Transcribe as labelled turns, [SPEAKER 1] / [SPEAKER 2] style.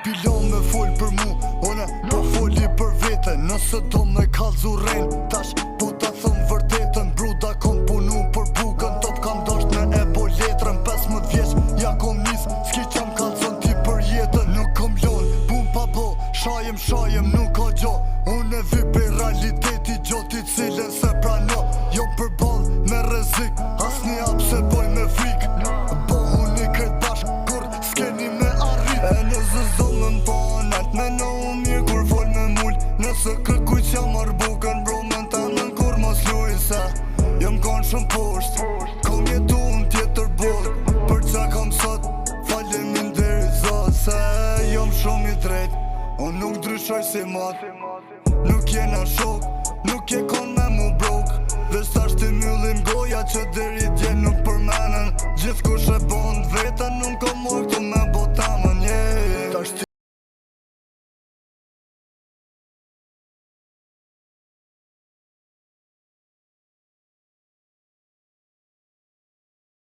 [SPEAKER 1] pilon me fol për mu, one po foli për vete. Nëse do me kallzu rren, tash po ta thëm vërtetën. Bruda kom punu për bukën, top kam dasht me e po letrën. 15 vjeç, ja kom nis, s'ki qam kallzon ti për jetën. Nuk kom lon, pun pa bo, shajem, nuk ka gjo. Unë e vi për realiteti gjotit cilën se prano. Jo për ball me rrezik, asni hap se boj me frik. Bohuni kret bashk, kur s'keni me arrit. E nëse zonën po anat, me në mirë kur fol me mull. Nëse kërkuj që jam marr bukën, bro men ta nën kur mos luj se jam kon shumë posht. Kom jetu në tjetër bot, për qa kam sot, faleminderit zot. Se jam shumë i drejt, unë nuk ndryshoj si mat. Nuk jena shok, nuk je kon me mu brok. Veç tash t'i myllim goja që deri dje nuk përmenen. Gjithkush e bon vetën, nuk kom mor këtu me botamën, yeah. Tash ti